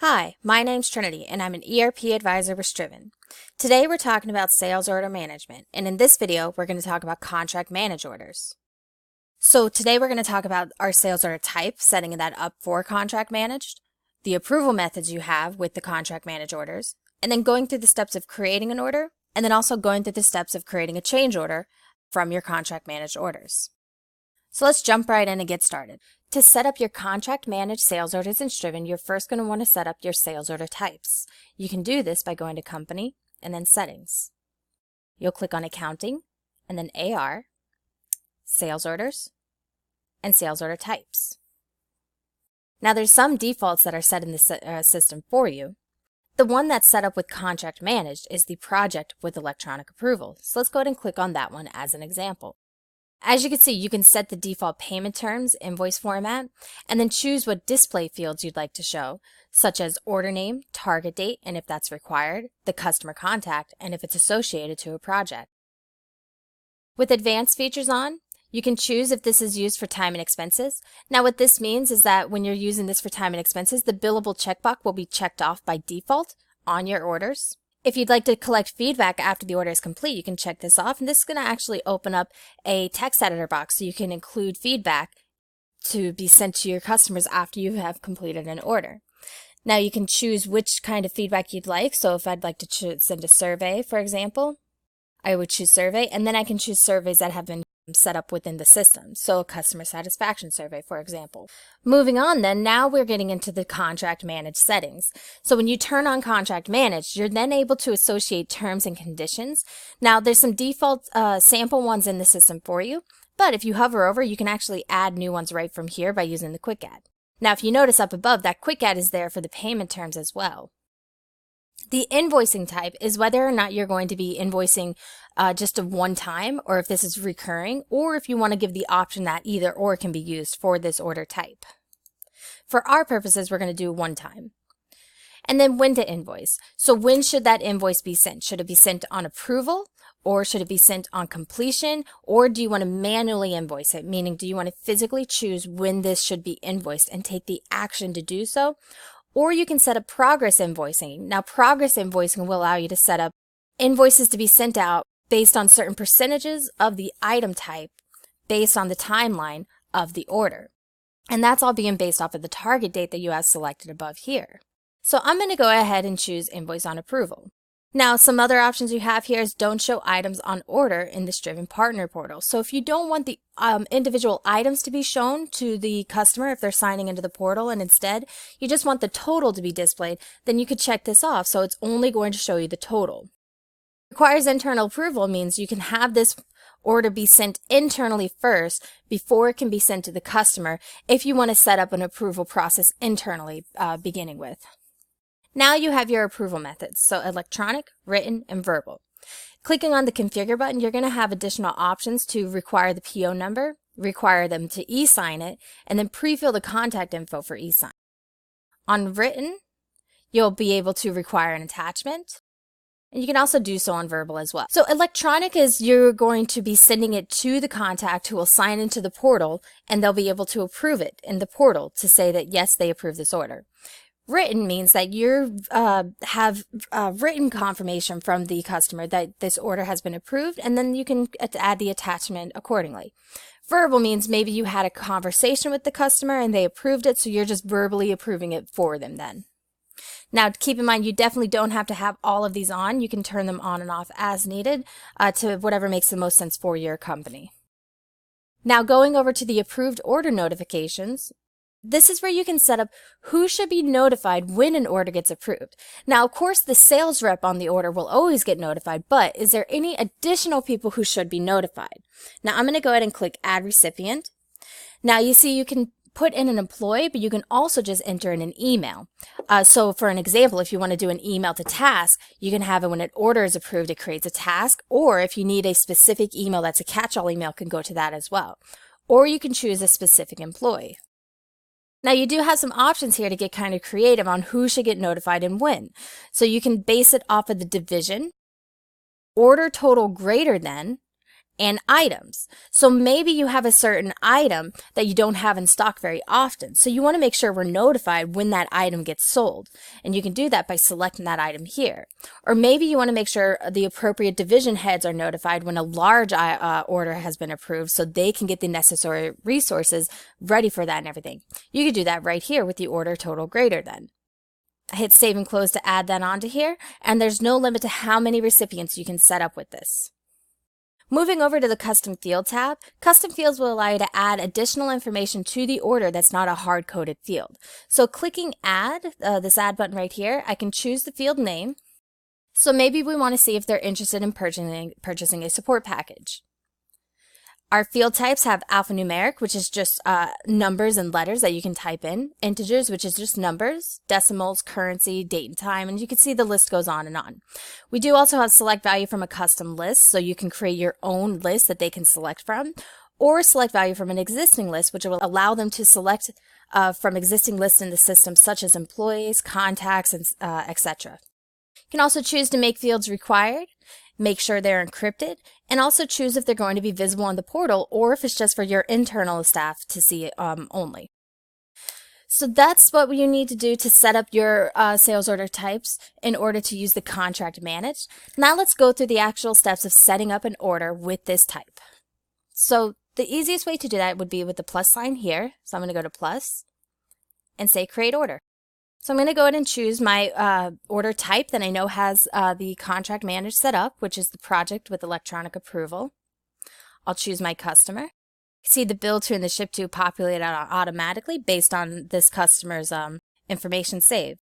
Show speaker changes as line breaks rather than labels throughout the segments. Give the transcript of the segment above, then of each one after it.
Hi, my name's Trinity, and I'm an ERP advisor with Striven. Today we're talking about sales order management, and in this video we're going to talk about contract manage orders. So today we're going to talk about our sales order type, setting that up for contract managed, the approval methods you have with the contract manage orders, and then going through the steps of creating an order, and then also going through the steps of creating a change order from your contract managed orders. So let's jump right in and get started. To set up your contract managed sales orders in Striven, you're first going to want to set up your sales order types. You can do this by going to Company and then Settings. You'll click on Accounting and then AR, Sales Orders, and Sales Order Types. Now there's some defaults that are set in the system for you. The one that's set up with Contract Managed is the project with electronic approval. So let's go ahead and click on that one as an example. As you can see, you can set the default payment terms, invoice format, and then choose what display fields you'd like to show, such as order name, target date, and if that's required, the customer contact, and if it's associated to a project. With advanced features on, you can choose if this is used for time and expenses. Now what this means is that when you're using this for time and expenses, the billable checkbox will be checked off by default on your orders. If you'd like to collect feedback after the order is complete, you can check this off, and this is going to actually open up a text editor box so you can include feedback to be sent to your customers after you have completed an order. Now you can choose which kind of feedback you'd like. So if I'd like to send a survey, for example, I would choose survey, and then I can choose surveys that have been set up within the system. So a customer satisfaction survey, for example. Moving on then, now we're getting into the contract managed settings. So when you turn on contract managed, you're then able to associate terms and conditions. Now there's some default sample ones in the system for you, but if you hover over, you can actually add new ones right from here by using the quick add. Now if you notice up above, that quick add is there for the payment terms as well. The invoicing type is whether or not you're going to be invoicing just a one time, or if this is recurring, or if you want to give the option that either or can be used for this order type. For our purposes, we're going to do one time. And then when to invoice. So when should that invoice be sent? Should it be sent on approval, or should it be sent on completion, or do you want to manually invoice it? Meaning, do you want to physically choose when this should be invoiced and take the action to do so? Or you can set up progress invoicing. Now, progress invoicing will allow you to set up invoices to be sent out based on certain percentages of the item type based on the timeline of the order. And that's all being based off of the target date that you have selected above here. So I'm going to go ahead and choose invoice on approval. Now, some other options you have here is don't show items on order in the Striven Partner Portal. So if you don't want the individual items to be shown to the customer if they're signing into the portal, and instead you just want the total to be displayed, then you could check this off. So it's only going to show you the total. Requires internal approval means you can have this order be sent internally first before it can be sent to the customer if you want to set up an approval process internally beginning with. Now you have your approval methods, so electronic, written, and verbal. Clicking on the configure button, you're going to have additional options to require the PO number, require them to e-sign it, and then pre-fill the contact info for e-sign. On written, you'll be able to require an attachment, and you can also do so on verbal as well. So electronic is you're going to be sending it to the contact who will sign into the portal, and they'll be able to approve it in the portal to say that yes, they approve this order. Written means that you have written confirmation from the customer that this order has been approved, and then you can add the attachment accordingly. Verbal means maybe you had a conversation with the customer and they approved it, so you're just verbally approving it for them then. Now, keep in mind, you definitely don't have to have all of these on. You can turn them on and off as needed to whatever makes the most sense for your company. Now, going over to the approved order notifications, this is where you can set up who should be notified when an order gets approved. Now, of course, the sales rep on the order will always get notified, but is there any additional people who should be notified? Now, I'm going to go ahead and click Add Recipient. Now, you see you can put in an employee, but you can also just enter in an email. So for an example, if you want to do an email to task, you can have it when an order is approved, it creates a task, or if you need a specific email that's a catch-all email, can go to that as well. Or you can choose a specific employee. Now you do have some options here to get kind of creative on who should get notified and when. So you can base it off of the division, order total greater than, and items. So maybe you have a certain item that you don't have in stock very often. So you want to make sure we're notified when that item gets sold. And you can do that by selecting that item here. Or maybe you want to make sure the appropriate division heads are notified when a large order has been approved so they can get the necessary resources ready for that and everything. You could do that right here with the order total greater than. I hit save and close to add that onto here, and there's no limit to how many recipients you can set up with this. Moving over to the Custom Field tab, Custom Fields will allow you to add additional information to the order that's not a hard-coded field. So clicking Add, this Add button right here, I can choose the field name. So maybe we want to see if they're interested in purchasing a support package. Our field types have alphanumeric, which is just numbers and letters that you can type in, integers, which is just numbers, decimals, currency, date and time, and you can see the list goes on and on. We do also have select value from a custom list, so you can create your own list that they can select from, or select value from an existing list, which will allow them to select from existing lists in the system, such as employees, contacts, and etc. You can also choose to make fields required, make sure they're encrypted, and also choose if they're going to be visible on the portal or if it's just for your internal staff to see it only. So that's what you need to do to set up your sales order types in order to use the contract manage. Now let's go through the actual steps of setting up an order with this type. So the easiest way to do that would be with the plus sign here. So I'm going to go to plus and say create order. So I'm going to go ahead and choose my order type that I know has the contract managed set up, which is the project with electronic approval. I'll choose my customer. See the bill to and the ship to populate automatically based on this customer's information saved,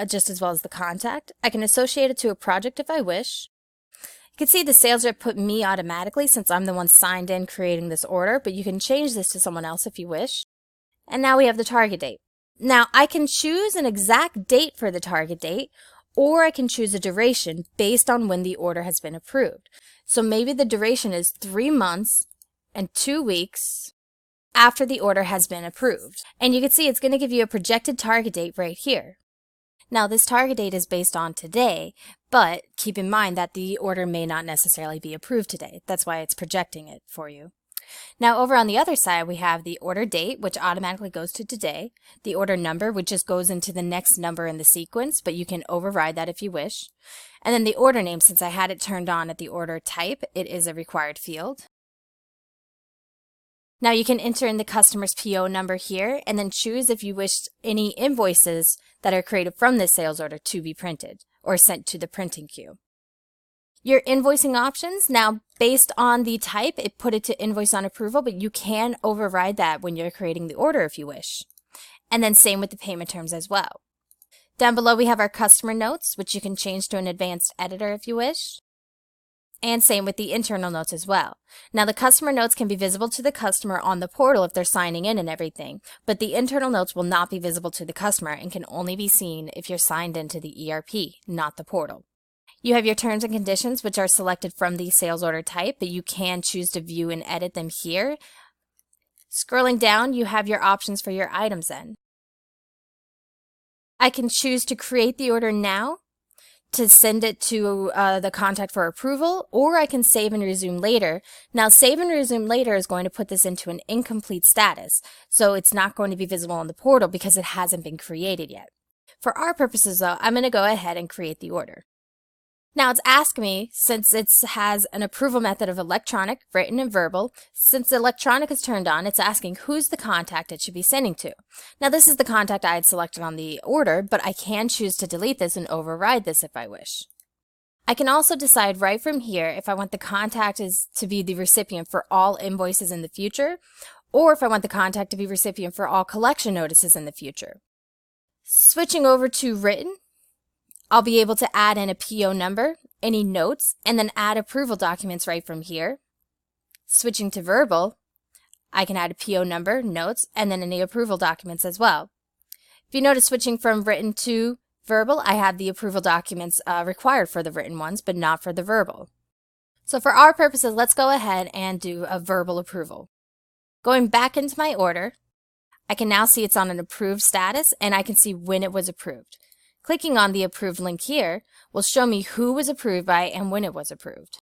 just as well as the contact. I can associate it to a project if I wish. You can see the sales rep put me automatically since I'm the one signed in creating this order, but you can change this to someone else if you wish. And now we have the target date. Now, I can choose an exact date for the target date, or I can choose a duration based on when the order has been approved. So maybe the duration is 3 months and 2 weeks after the order has been approved. And you can see it's going to give you a projected target date right here. Now, this target date is based on today, but keep in mind that the order may not necessarily be approved today. That's why it's projecting it for you. Now over on the other side, we have the order date, which automatically goes to today, the order number, which just goes into the next number in the sequence, but you can override that if you wish. And then the order name, since I had it turned on at the order type, it is a required field. Now you can enter in the customer's PO number here and then choose if you wish any invoices that are created from this sales order to be printed or sent to the printing queue. Your invoicing options, now based on the type, it put it to invoice on approval, but you can override that when you're creating the order if you wish. And then same with the payment terms as well. Down below we have our customer notes, which you can change to an advanced editor if you wish. And same with the internal notes as well. Now the customer notes can be visible to the customer on the portal if they're signing in and everything, but the internal notes will not be visible to the customer and can only be seen if you're signed into the ERP, not the portal. You have your terms and conditions, which are selected from the sales order type, but you can choose to view and edit them here. Scrolling down, you have your options for your items then. I can choose to create the order now, to send it to the contact for approval, or I can save and resume later. Now, save and resume later is going to put this into an incomplete status, so it's not going to be visible on the portal because it hasn't been created yet. For our purposes though, I'm going to go ahead and create the order. Now it's asking me, since it has an approval method of electronic, written, and verbal, since the electronic is turned on, it's asking who's the contact it should be sending to. Now this is the contact I had selected on the order, but I can choose to delete this and override this if I wish. I can also decide right from here if I want the contact to be the recipient for all invoices in the future, or if I want the contact to be recipient for all collection notices in the future. Switching over to written, I'll be able to add in a PO number, any notes, and then add approval documents right from here. Switching to verbal, I can add a PO number, notes, and then any approval documents as well. If you notice, switching from written to verbal, I have the approval documents required for the written ones, but not for the verbal. So for our purposes, let's go ahead and do a verbal approval. Going back into my order, I can now see it's on an approved status, and I can see when it was approved. Clicking on the approved link here will show me who was approved by and when it was approved.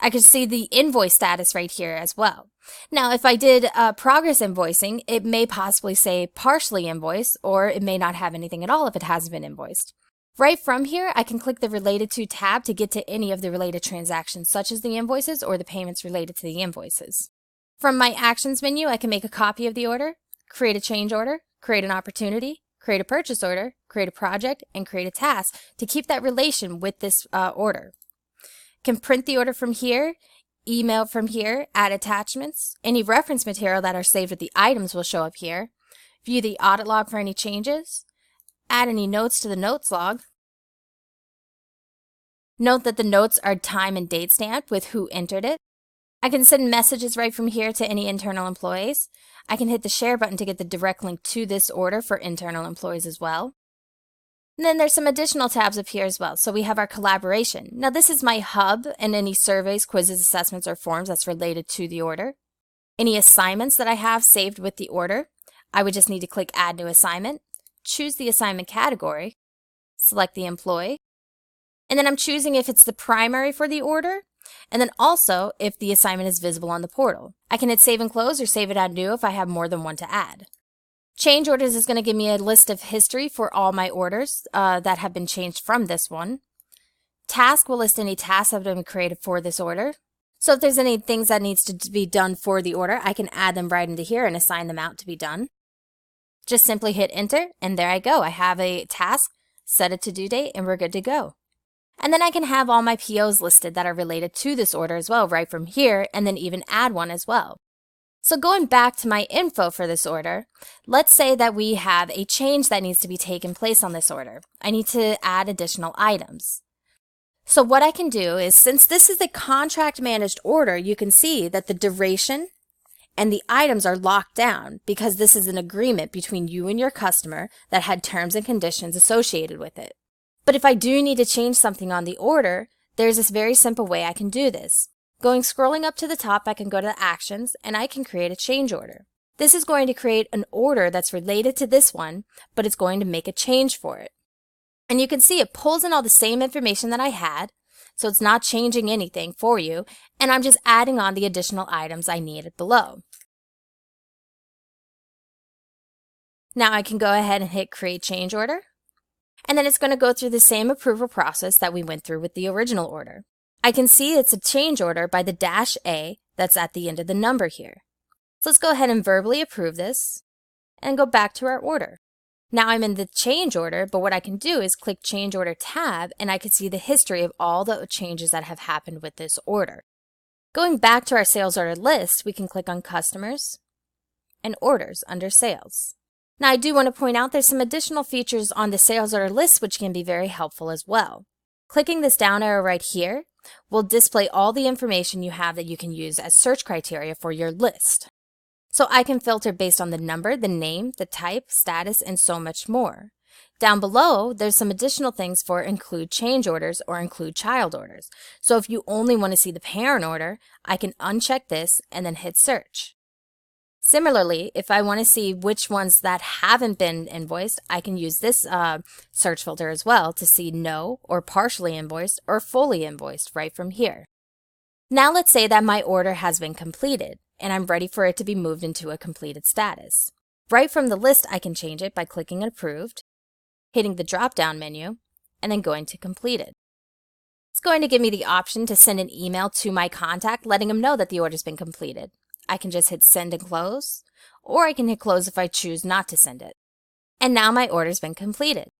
I can see the invoice status right here as well. Now, if I did progress invoicing, it may possibly say partially invoiced, or it may not have anything at all if it hasn't been invoiced. Right from here, I can click the Related To tab to get to any of the related transactions, such as the invoices or the payments related to the invoices. From my Actions menu, I can make a copy of the order, create a change order, create an opportunity, create a purchase order, create a project, and create a task to keep that relation with this order. Can print the order from here, email from here, add attachments. Any reference material that are saved with the items will show up here. View the audit log for any changes. Add any notes to the notes log. Note that the notes are time and date stamped with who entered it. I can send messages right from here to any internal employees. I can hit the share button to get the direct link to this order for internal employees as well. And then there's some additional tabs up here as well. So we have our collaboration. Now this is my hub and any surveys, quizzes, assessments, or forms that's related to the order. Any assignments that I have saved with the order, I would just need to click Add New Assignment, choose the assignment category, select the employee, and then I'm choosing if it's the primary for the order, and then also if the assignment is visible on the portal. I can hit Save and Close or Save and Add New if I have more than one to add. Change orders is going to give me a list of history for all my orders that have been changed from this one. Task will list any tasks that have been created for this order. So if there's any things that needs to be done for the order, I can add them right into here and assign them out to be done. Just simply hit Enter, and there I go. I have a task, set it to due date, and we're good to go. And then I can have all my POs listed that are related to this order as well right from here, and then even add one as well. So going back to my info for this order, let's say that we have a change that needs to be taken place on this order. I need to add additional items. So what I can do is, since this is a contract managed order, you can see that the duration and the items are locked down because this is an agreement between you and your customer that had terms and conditions associated with it. But if I do need to change something on the order, there's this very simple way I can do this. Scrolling up to the top, I can go to the Actions, and I can create a change order. This is going to create an order that's related to this one, but it's going to make a change for it. And you can see it pulls in all the same information that I had, so it's not changing anything for you, and I'm just adding on the additional items I needed below. Now I can go ahead and hit Create Change Order, and then it's going to go through the same approval process that we went through with the original order. I can see it's a change order by the -A that's at the end of the number here. So let's go ahead and verbally approve this and go back to our order. Now I'm in the change order, but what I can do is click Change Order tab, and I can see the history of all the changes that have happened with this order. Going back to our sales order list, we can click on Customers and Orders under Sales. Now I do want to point out there's some additional features on the sales order list which can be very helpful as well. Clicking this down arrow right here will display all the information you have that you can use as search criteria for your list. So I can filter based on the number, the name, the type, status, and so much more. Down below, there's some additional things for include change orders or include child orders. So if you only want to see the parent order, I can uncheck this and then hit search. Similarly, if I want to see which ones that haven't been invoiced, I can use this search filter as well to see no or partially invoiced or fully invoiced right from here. Now let's say that my order has been completed and I'm ready for it to be moved into a completed status. Right from the list, I can change it by clicking Approved, hitting the drop-down menu, and then going to Completed. It's going to give me the option to send an email to my contact letting them know that the order's been completed. I can just hit Send and Close, or I can hit Close if I choose not to send it. And now my order's been completed.